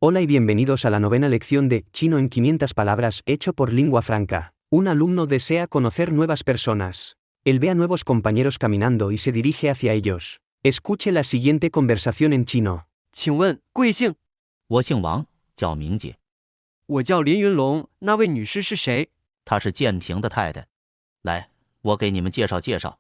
Hola y bienvenidos a la novena lección de Chino en 500 palabras hecho por Lingua Franca. Un alumno desea conocer nuevas personas. Él ve a nuevos compañeros caminando y se dirige hacia ellos. Escuche la siguiente conversación en chino. 请问贵姓？我姓王，叫明姐，我叫林云龙，那位女士是谁？她是建平的太太。来，我给你们介绍介绍。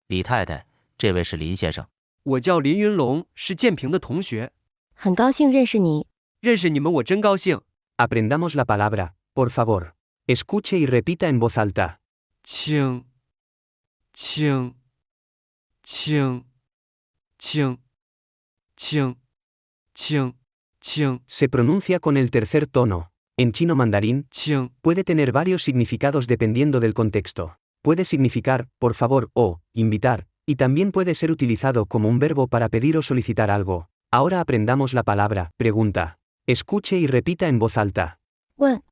李太太，这位是林先生。我叫林云龙，是建平的同学。很高兴认识你。认识你们我真高兴。Aprendamos la palabra, por favor. Escuche y repita en voz alta. 请 Se pronuncia con el tercer tono. En chino mandarín, 请 puede tener varios significados dependiendo del contexto. Puede significar, por favor, o, invitar, y también puede ser utilizado como un verbo para pedir o solicitar algo. Ahora aprendamos la palabra, pregunta. Escuche y repita en voz alta. 问，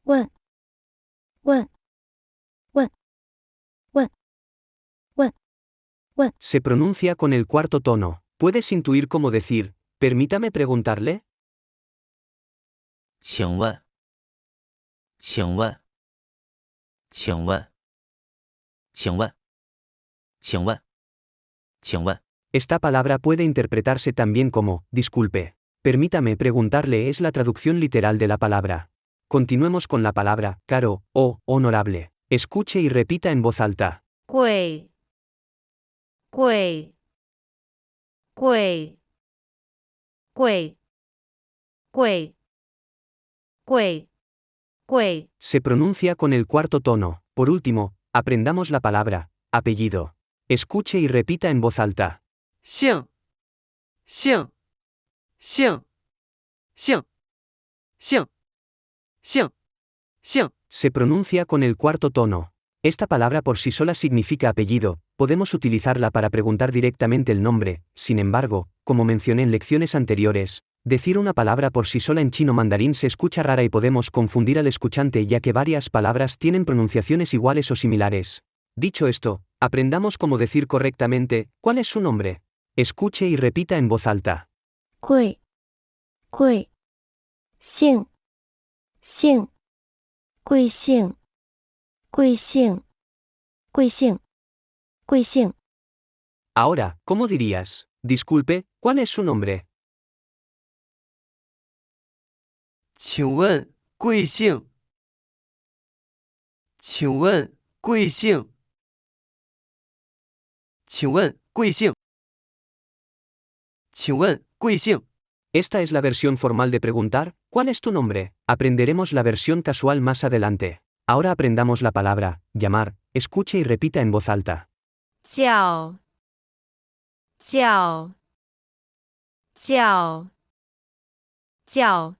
问，问，问，问，问，问。 Se pronuncia con el cuarto tono. ¿Puedes intuir cómo decir, permítame preguntarle? 请问，请问，请问，请问，请问，请问。 Esta palabra puede interpretarse también como, disculpe. Permítame preguntarle es la traducción literal de la palabra. Continuemos con la palabra, caro, o, honorable. Escuche y repita en voz alta. 贵，贵，贵，贵，贵，贵，贵。 Se pronuncia con el cuarto tono. Por último, aprendamos la palabra, apellido. Escuche y repita en voz alta. 姓 Se pronuncia con el cuarto tono. Esta palabra por sí sola significa apellido, podemos utilizarla para preguntar directamente el nombre, sin embargo, como mencioné en lecciones anteriores, decir una palabra por sí sola en chino mandarín se escucha rara y podemos confundir al escuchante ya que varias palabras tienen pronunciaciones iguales o similares. Dicho esto, aprendamos cómo decir correctamente, ¿cuál es su nombre? Escuche y repita en voz alta. 贵，贵，姓，姓，贵姓，贵姓，贵姓，贵姓。 Ahora, ¿cómo dirías? Disculpe, ¿cuál es su nombre? 请问贵姓？请问贵姓？请问贵姓？请问贵姓？ Esta es la versión formal de preguntar, ¿cuál es tu nombre? Aprenderemos la versión casual más adelante. Ahora aprendamos la palabra, llamar, escuche y repita en voz alta. 叫，叫，叫，叫，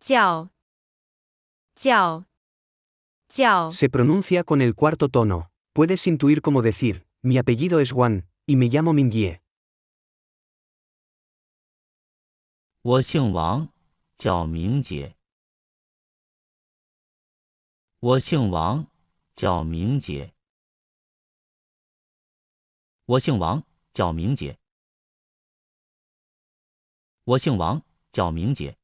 叫，叫，叫。 Se pronuncia con el cuarto tono. Puedes intuir cómo decir, mi apellido es Juan, y me llamo Mingyie. 我姓王，叫明姐。我姓王，叫明姐。我姓王，叫明姐。我姓王，叫明姐。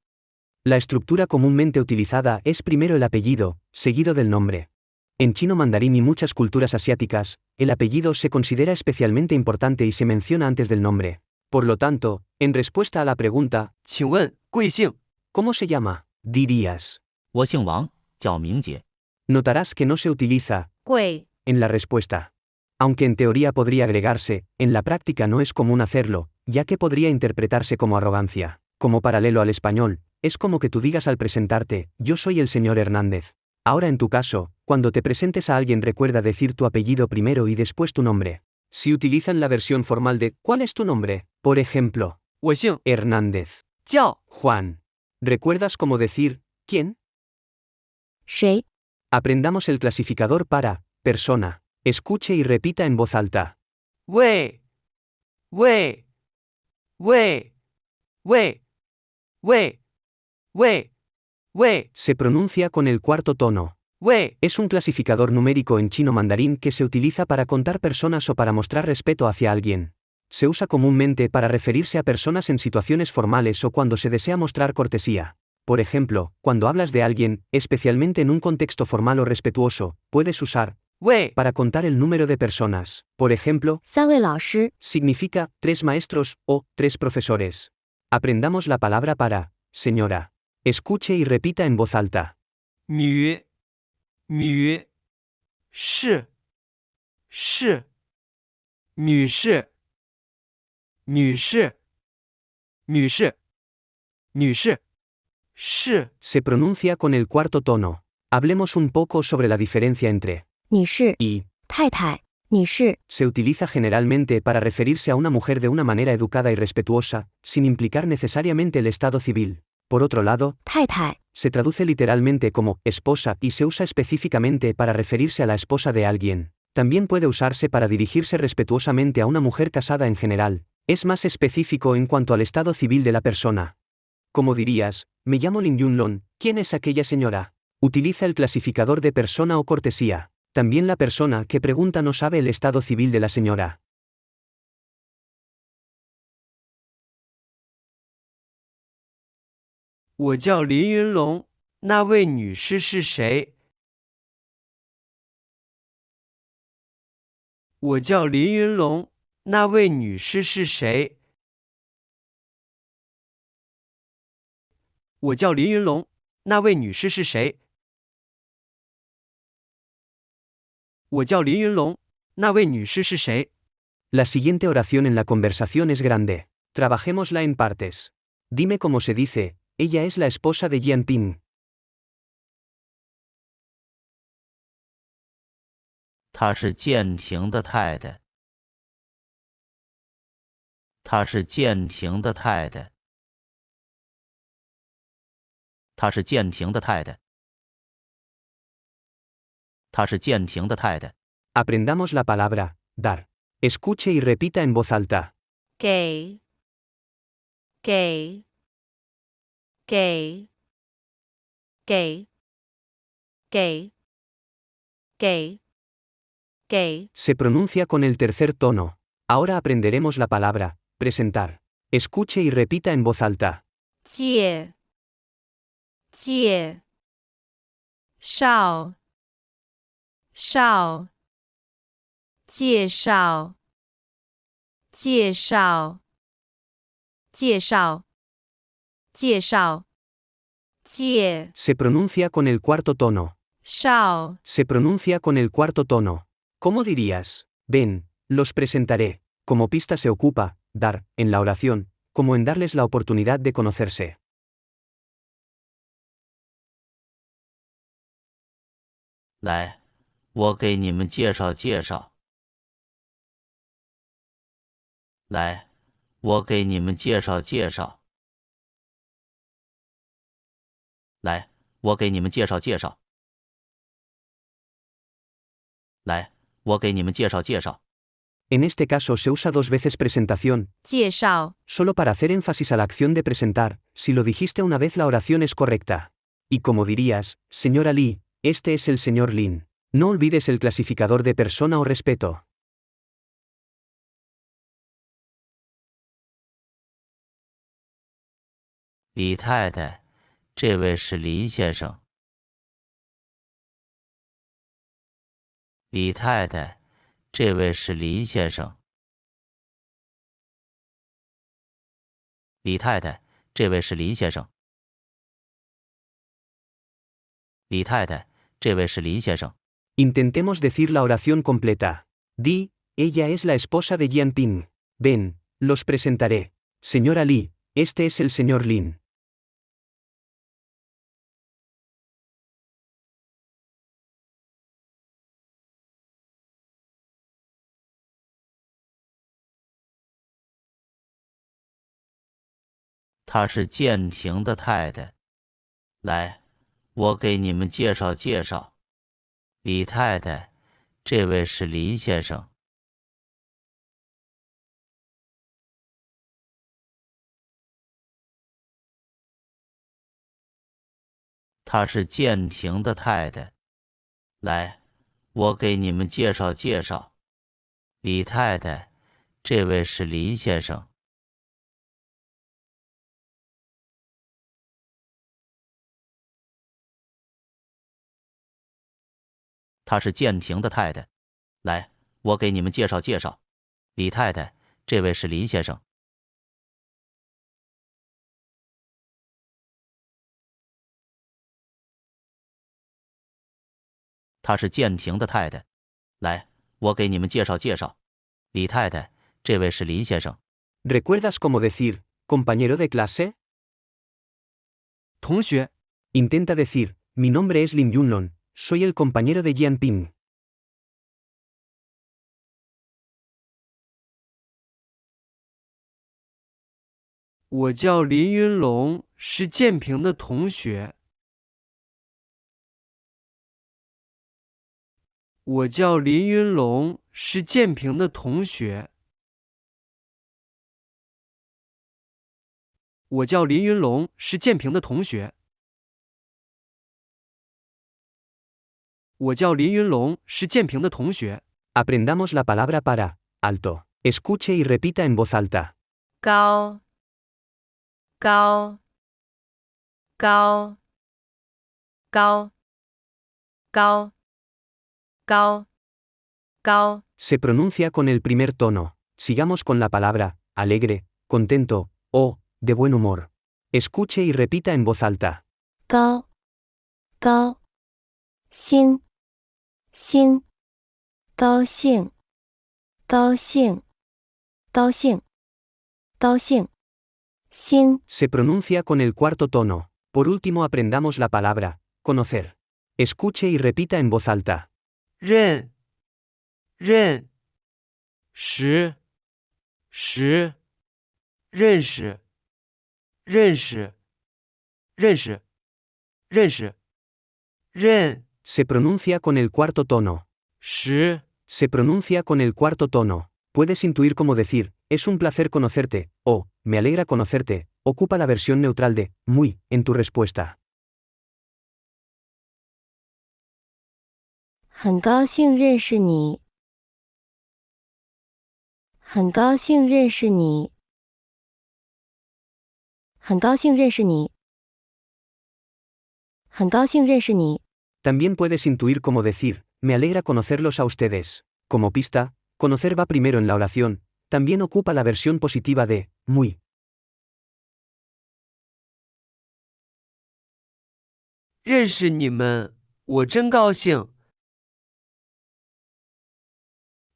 La estructura comúnmente utilizada es primero el apellido, seguido del nombre. En chino mandarín y muchas culturas asiáticas, el apellido se considera especialmente importante y se menciona antes del nombre. Por lo tanto, en respuesta a la pregunta, 请问贵姓？ ¿cómo se llama? Dirías. 我姓王，叫明姐。 Notarás que no se utiliza 贵， en la respuesta. Aunque en teoría podría agregarse, en la práctica no es común hacerlo, ya que podría interpretarse como arrogancia. Como paralelo al español, es como que tú digas al presentarte, yo soy el señor Hernández. Ahora en tu caso, cuando te presentes a alguien recuerda decir tu apellido primero y después tu nombre. Si utilizan la versión formal de ¿cuál es tu nombre? Por ejemplo, 我姓 Hernández, 叫 Juan. ¿Recuerdas cómo decir quién? 谁？ Aprendamos el clasificador para persona. Escuche y repita en voz alta. 魏魏魏魏魏魏魏 Se pronuncia con el cuarto tono. 魏 Es un clasificador numérico en chino mandarín que se utiliza para contar personas o para mostrar respeto hacia alguien. Se usa comúnmente para referirse a personas en situaciones formales o cuando se desea mostrar cortesía. Por ejemplo, cuando hablas de alguien, especialmente en un contexto formal o respetuoso, puedes usar 喂， para contar el número de personas. Por ejemplo, 3位老师， significa 3 maestros o 3 profesores. Aprendamos la palabra para señora. Escuche y repita en voz alta. 女士女士是 Se pronuncia con el cuarto tono. Hablemos un poco sobre la diferencia entre 女士、 y. 太太、女士、 Se utiliza generalmente para referirse a una mujer de una manera educada y respetuosa, sin implicar necesariamente el estado civil. Por otro lado, 太太、 se traduce literalmente como esposa y se usa específicamente para referirse a la esposa de alguien. También puede usarse para dirigirse respetuosamente a una mujer casada en general. Es más específico en cuanto al estado civil de la persona. Como dirías, me llamo Lin Yunlon, ¿quién es aquella señora? Utiliza el clasificador de persona o cortesía. También la persona que pregunta no sabe el estado civil de la señora. 我叫林云龙，那位女士是谁？我叫林云龙，那位女士是谁？我叫林云龙，那位女士是谁？我叫林云龙，那位女士是谁？ La siguiente oración en la conversación es grande. Trabajémosla en partes. Dime cómo se dice, ella es la esposa de Jian Ping. 她是建平的太太。她是建平的太太。她是建平的太太。她是建平的太太。 Aprendamos la palabra dar. Escuche y repita en voz alta. 给给给给给给给 Se pronuncia con el tercer tono. Ahora aprenderemos la palabra presentar. Escuche y repita en voz alta. 介绍介绍介绍介绍介绍介 Se pronuncia con el cuarto tono. 绍 Se pronuncia con el cuarto tono. ¿Cómo dirías? Ven, los presentaré. Como pista se ocupa, dar, en la oración, como en darles la oportunidad de conocerse. 来，我给你们介绍介绍。来，我给你们介绍介绍。来，我给你们介绍介绍。来，我给你们介绍介绍。 En este caso se usa 2 veces presentación, 介绍 solo para hacer énfasis a la acción de presentar. Si lo dijiste una vez la oración es correcta. Y como dirías, señora Lee, este es el señor Lin. No olvides el clasificador de persona o respeto. 李太太，这位是林先生。李太太，这位是林先生。李太太，这位是林先生。李太太，这位是林先生。 Intentemos decir la oración completa. Di, ella es la esposa de Jian Ping. Ven, los presentaré. Señora Lee, este es el señor Lin. “她是建平的太太。来，我给你们介绍介绍。李太太，这位是林先生。她是建平的太太。来，我给你们介绍介绍。李太太，这位是林先生。她是建平的太太。来，我给你们介绍介绍。李太太，这位是林先生。她是建平的太太。来，我给你们介绍介绍。李太太，这位是林先生。¿Recuerdas cómo decir compañero de clase? 同学， Intenta decir, mi nombre es Lim Yunlon, soy el compañero de Jian Ping. 我叫林云龙，是建平的同学。我叫林云龙，是建平的同学。我叫林云龙，是建平的同学。我叫林云龙，是建平的同学。 Aprendamos la palabra para alto. Escuche y repita en voz alta. 高，高，高，高，高，高，高。 Se pronuncia con el primer tono. Sigamos con la palabra alegre, contento o de buen humor. Escuche y repita en voz alta. 高，高，兴，兴，高兴，高兴，高兴，高兴，兴， Se pronuncia con el cuarto tono. Por último aprendamos la palabra conocer. Escuche y repita en voz alta. 认，认，识，识，认识，认识，认识，认识，认， Se pronuncia con el cuarto tono. 识， Se pronuncia con el cuarto tono. Puedes intuir cómo decir, es un placer conocerte, o, me alegra conocerte, ocupa la versión neutral de, muy, en tu respuesta. 很高兴认识你，很高兴认识你，很高兴认识你，很高兴认识你。 También puedes intuir cómo decir, me alegra conocerlos a ustedes. Como pista, conocer va primero en la oración, también ocupa la versión positiva de, muy. 认识你们，我真高兴。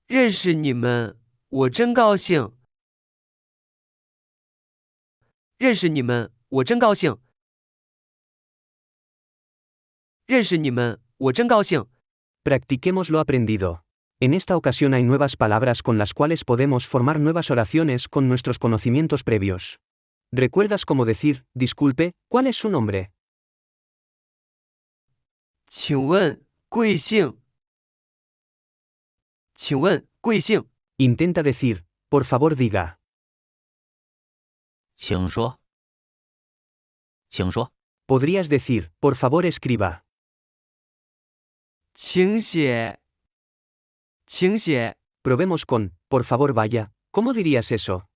认识你们，我真高兴。认识你们，我真高兴。认识你们，我真高兴。 Practiquemos lo aprendido. En esta ocasión hay nuevas palabras con las cuales podemos formar nuevas oraciones con nuestros conocimientos previos. ¿Recuerdas cómo decir, disculpe, cuál es su nombre? 请问贵姓？请问贵姓？ Intenta decir, por favor diga. 请说。请说。 Podrías decir, por favor escriba. 请写。请写。 Probemos con, por favor vaya, ¿cómo dirías eso?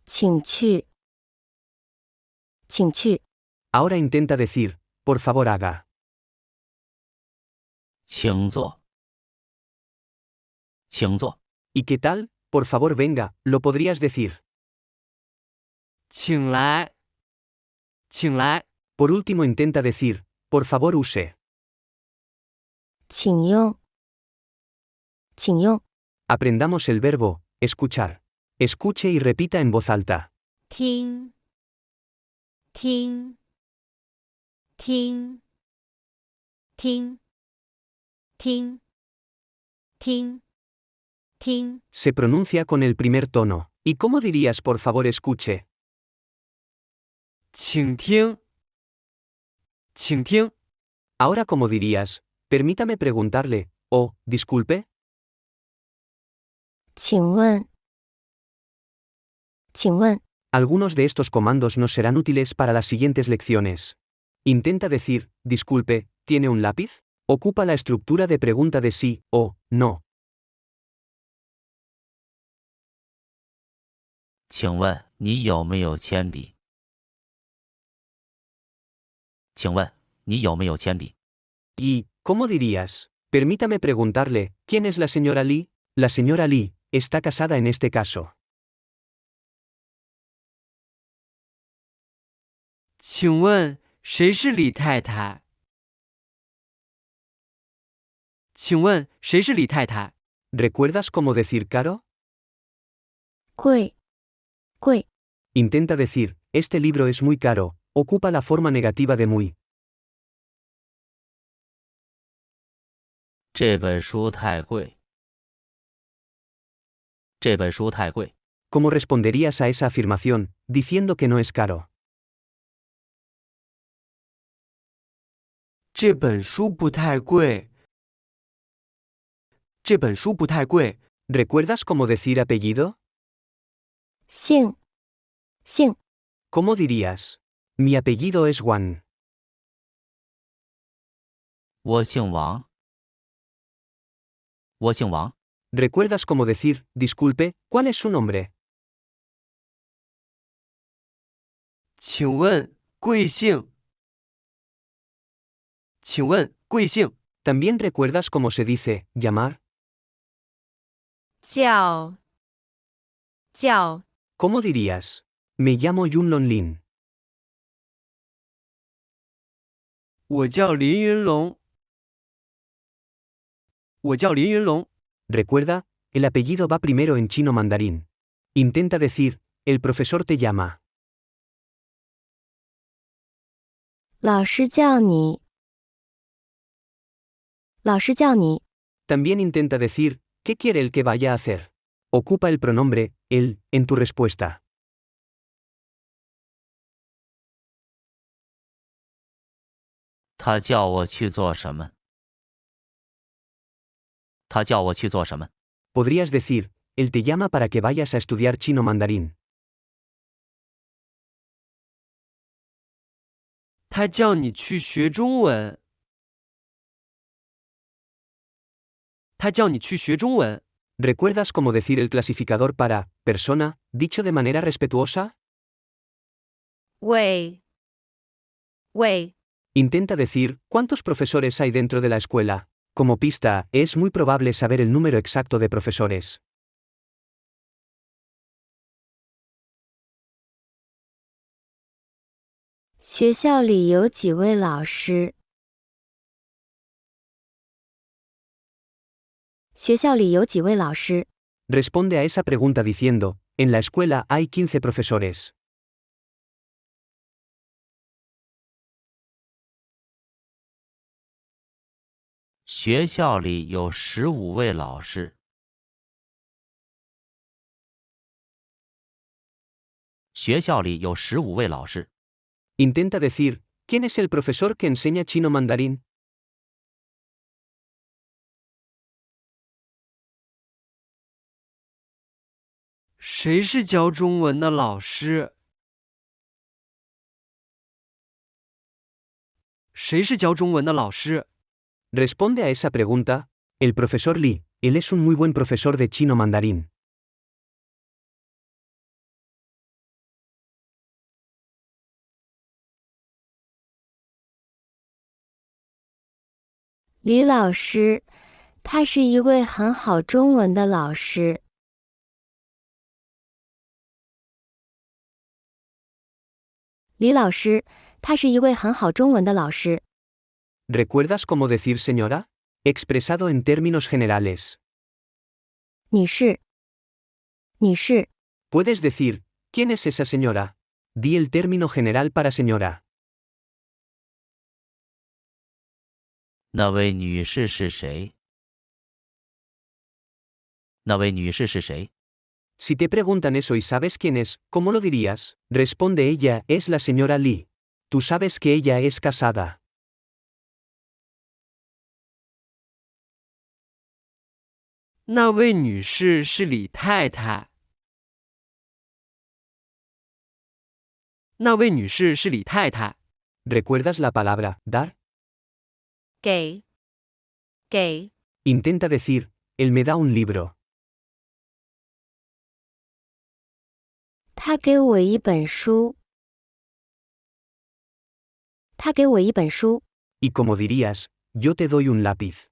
请去，请去， Ahora intenta decir, por favor haga. 请坐。请坐。 ¿Y qué tal? Por favor venga, lo podrías decir. 请来。请来。 Por último intenta decir, por favor use. 请用，请用， Aprendamos el verbo, escuchar. Escuche y repita en voz alta. 听，听，听，听，听，听，听。 Se pronuncia con el primer tono. ¿Y cómo dirías por favor escuche? 请听。请听。 Ahora ¿cómo dirías? Permítame preguntarle, o, disculpe. 请问，请问， Algunos de estos comandos nos serán útiles para las siguientes lecciones. Intenta decir, disculpe, ¿tiene un lápiz? Ocupa la estructura de pregunta de sí o no. 请问你有没有铅笔？请问你有没有铅笔？ ¿Y, cómo dirías? Permítame preguntarle, ¿quién es la señora Lee? La señora Lee está casada en este caso. 请问谁是李太太？请问谁是李太太？ ¿Recuerdas cómo decir caro? 贵，贵， Intenta decir, este libro es muy caro, ocupa la forma negativa de muy. 这本书太贵。这本书太贵。 ¿Cómo responderías a esa afirmación, diciendo que no es caro? 这本书不太贵。这本书不太贵。 ¿Recuerdas cómo decir apellido? 姓，姓， ¿Cómo dirías? Mi apellido es Juan. 我姓王。我姓王。 ¿Recuerdas cómo decir, disculpe, cuál es su nombre? 请问贵姓？请问贵姓？ ¿También recuerdas cómo se dice, llamar? 叫，叫， ¿Cómo dirías? Me llamo Yun Lon Lin. 我叫林云龙。我叫林云龙。 Recuerda, el apellido va primero en chino mandarín. Intenta decir, el profesor te llama. 老师叫你，老师叫你， También intenta decir, ¿qué quiere el que vaya a hacer? Ocupa el pronombre, él, en tu respuesta. 他叫我去做什么？他叫我去做什么？ Podrías decir, él te llama para que vayas a estudiar chino mandarín. 他叫你去学中文。他叫你去学中文。 ¿Recuerdas cómo decir el clasificador para persona, dicho de manera respetuosa? 喂，喂， Intenta decir, ¿cuántos profesores hay dentro de la escuela? Como pista, es muy probable saber el número exacto de profesores. 学校里有几位老师？学校里有几位老师？ Responde a esa pregunta diciendo, en la escuela hay 15 profesores. 学校里有15位老师。学校里有15位老师。 Intenta decir, ¿quién es el profesor que enseña chino mandarín? 谁是教中文的老师？谁是教中文的老师？ Responde a esa pregunta, el profesor Lee, él es un muy buen profesor de chino mandarín. 李老师，他是一位很好中文的老师。李老师，他是一位很好中文的老师。 ¿Recuerdas cómo decir señora? Expresado en términos generales. 女士，女士， Puedes decir, ¿quién es esa señora? Di el término general para señora. 那位女士是谁？那位女士是谁？ Si te preguntan eso y sabes quién es, ¿cómo lo dirías? Responde ella, es la señora Lee. Tú sabes que ella es casada. 那位女士是李太太。那位女士是李太太。 ¿Recuerdas la palabra dar? 给，给， Intenta decir, él me da un libro. 他给我一本书。他给我一本书。 Y como dirías, yo te doy un lápiz.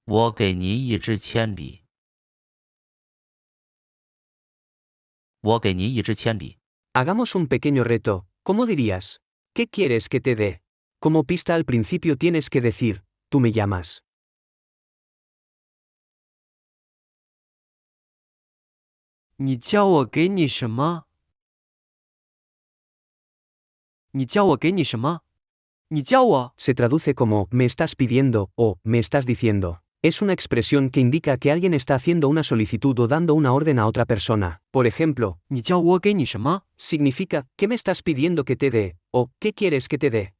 我给您一支铅笔。我给您一支铅笔。 Hagamos un pequeño reto, ¿cómo dirías? ¿Qué quieres que te dé? Como pista al principio tienes que decir, tú me llamas. 你叫我给你什么？你叫我给你什么？你叫我。 Se traduce como me estás pidiendo o me estás diciendo. Es una expresión que indica que alguien está haciendo una solicitud o dando una orden a otra persona. Por ejemplo, 你叫我给你什么？ significa ¿qué me estás pidiendo que te dé? O ¿qué quieres que te dé?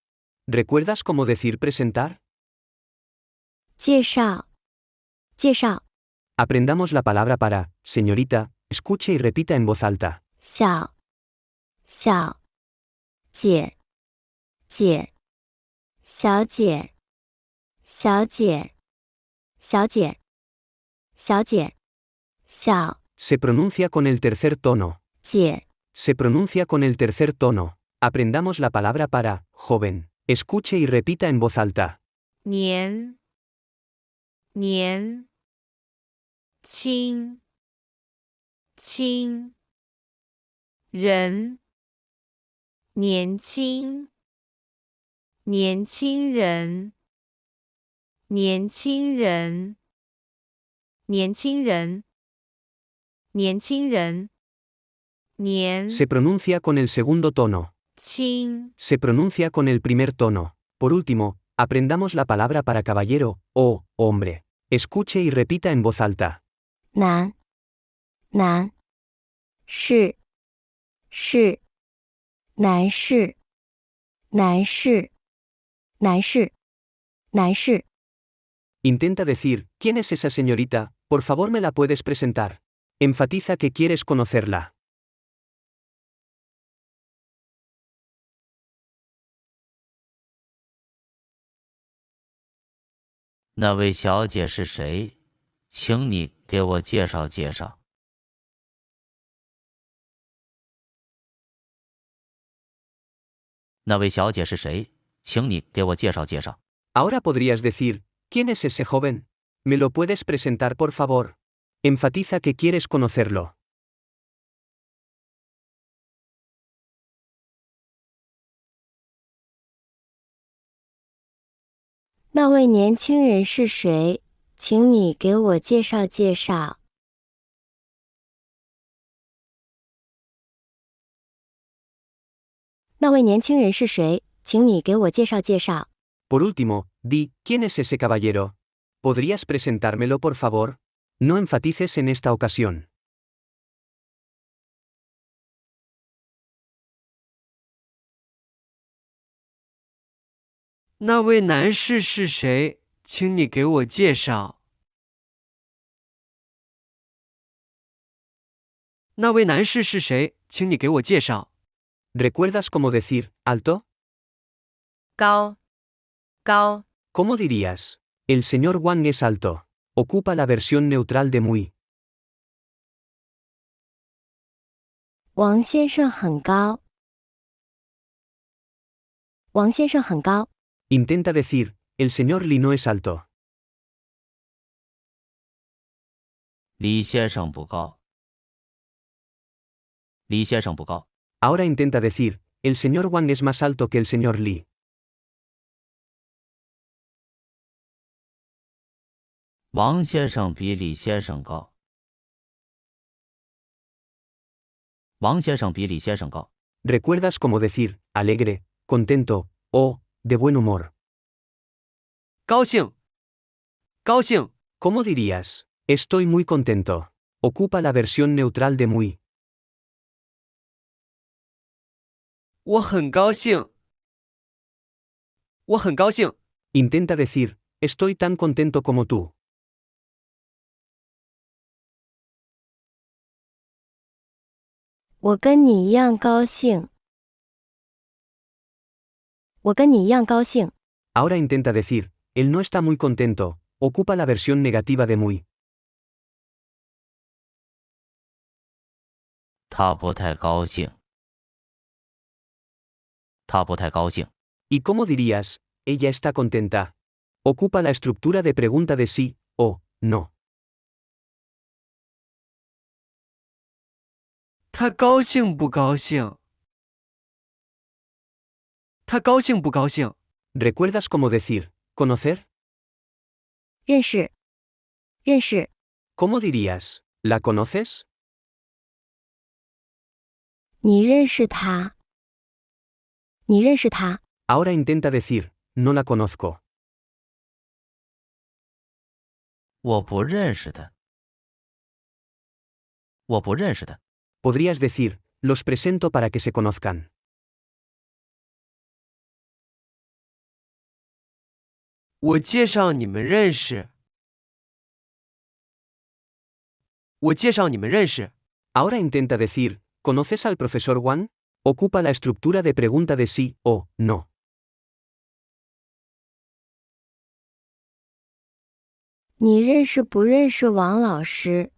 ¿Recuerdas cómo decir presentar? 介绍。介绍。 Aprendamos la palabra para señorita, escuche y repita en voz alta. 小。小。姐。姐。小姐。小姐。小姐。小姐。小。 Se pronuncia con el tercer tono. 姐。 Se pronuncia con el tercer tono. Aprendamos la palabra para joven. Escuche y repita en voz alta. 年年轻轻人年轻年轻人年轻人年轻人年轻人年 Se pronuncia con el segundo tono. 轻 Se pronuncia con el primer tono. Por último, aprendamos la palabra para caballero o hombre. Escuche y repita en voz alta. 男。男。士。士。男士。男士。男士。男士。 Intenta decir, ¿quién es esa señorita? Por favor, ¿me la puedes presentar? Enfatiza que quieres conocerla. 那位小姐是谁？请你给我介绍介绍。那位小姐是谁？请你给我介绍介绍。 Ahora podrías decir, ¿quién es ese joven? ¿Me lo puedes presentar por favor? Enfatiza que quieres conocerlo. 那位年轻人是谁？请你给我介绍介绍。那位年轻人是谁？请你给我介绍介绍。 Por último, di, ¿quién es ese caballero? ¿Podrías presentármelo por favor? No enfatices en esta ocasión. 那位男士是谁？请你给我介绍。那位男士是谁？请你给我介绍。 ¿Recuerdas cómo decir, alto? 高高 ¿Cómo dirías? El señor Wang es alto. Ocupa la versión neutral de muy. 王先生很高。王先生很高。 Intenta decir, el señor Li no es alto. 李先生不高。李先生不高。 Ahora intenta decir, el señor Wang es más alto que el señor Li. 王先生比李先生高。王先生比李先生高。 ¿Recuerdas cómo decir, alegre, contento, o, de buen humor? 高兴。高兴。 ¿Cómo dirías? Estoy muy contento. Ocupa la versión neutral de muy. 我很高兴。我很高兴。 Intenta decir, estoy tan contento como tú. 我跟你一样高兴。我跟你一样高兴。 Ahora intenta decir, él no está muy contento. Ocupa la versión negativa de muy. 他不太高兴。他不太高兴。 ¿Y cómo dirías, ella está contenta? Ocupa la estructura de pregunta de sí o no. 他高兴不高兴？他高兴不高兴？ ¿Recuerdas cómo decir, conocer? 认识，认识， ¿Cómo dirías, la conoces? 你认识他？你认识他？ Ahora intenta decir, no la conozco. 我不认识的。我不认识的。 Podrías decir, los presento para que se conozcan. 我介绍你们认识。我介绍你们认识。 Ahora intenta decir, ¿conoces al profesor Wang? Ocupa la estructura de pregunta de sí o no. 你认识不认识王老师？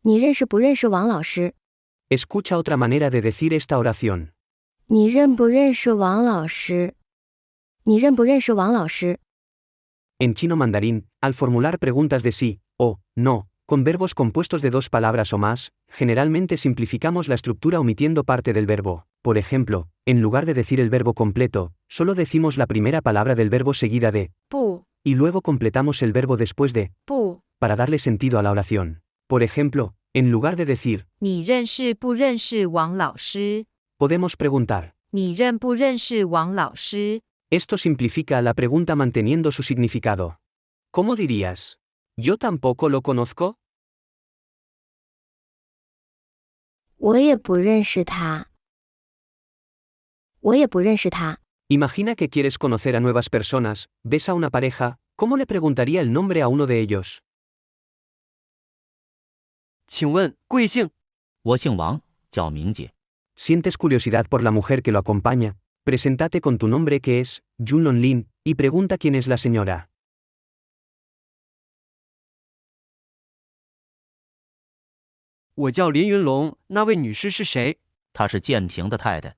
你认识不认识王老师？ Escucha otra manera de decir esta oración. 你认不认识王老师？你认不认识王老师？ En chino mandarín, al formular preguntas de sí o no, con verbos compuestos de dos palabras o más, generalmente simplificamos la estructura omitiendo parte del verbo. Por ejemplo, en lugar de decir el verbo completo, solo decimos la primera palabra del verbo seguida de 不 y luego completamos el verbo después de 不， para darle sentido a la oración. Por ejemplo, en lugar de decir 你认识不认识王老师？ podemos preguntar. 你认不认识王老师？ Esto simplifica la pregunta manteniendo su significado. ¿Cómo dirías? ¿Yo tampoco lo conozco? 我也不认识他。我也不认识他。 Imagina que quieres conocer a nuevas personas, ves a una pareja, ¿cómo le preguntaría el nombre a uno de ellos? 请问贵姓？我姓王，叫明姐。 ¿Sientes curiosidad por la mujer que lo acompaña? Preséntate con tu nombre que es Junlon Lin y pregunta quién es la señora. 我叫林云龙，那位女士是谁？她是建平的太太。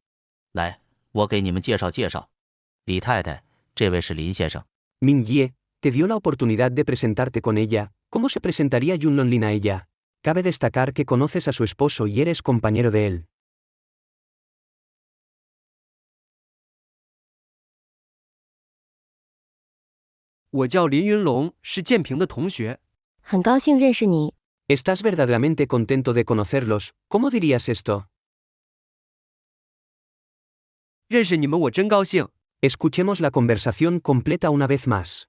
来，我给你们介绍介绍。李太太，这位是林先生。 Ming Ye, te dio la oportunidad de presentarte con ella, ¿cómo se presentaría Junlon Lin a ella? Cabe destacar que conoces a su esposo y eres compañero de él. 我叫林云龙，是建平的同学。很高兴认识你。 ¿Estás verdaderamente contento de conocerlos? ¿Cómo dirías esto? 认识你们我真高兴。 Escuchemos la conversación completa una vez más.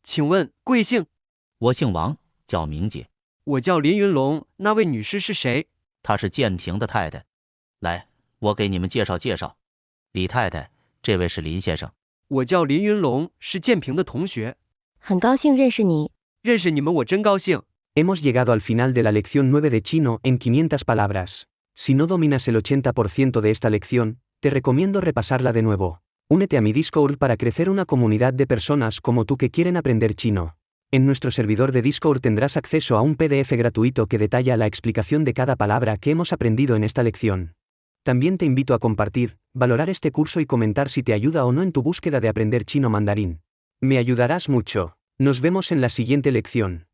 请问贵姓？我姓王，叫明姐。我叫林云龙，那位女士是谁？她是建平的太太。来，我给你们介绍介绍。李太太，这位是林先生。我叫林云龙，是建平的同学。很高兴认识你。认识你们我真高兴。 Hemos llegado al final de la lección 9 de chino en 500 palabras. Si no dominas el 80% de esta lección, te recomiendo repasarla de nuevo. Únete a mi Discord para crecer una comunidad de personas como tú que quieren aprender chino. En nuestro servidor de Discord tendrás acceso a un PDF gratuito que detalla la explicación de cada palabra que hemos aprendido en esta lección. También te invito a compartir, valorar este curso y comentar si te ayuda o no en tu búsqueda de aprender chino mandarín. Me ayudarás mucho. Nos vemos en la siguiente lección.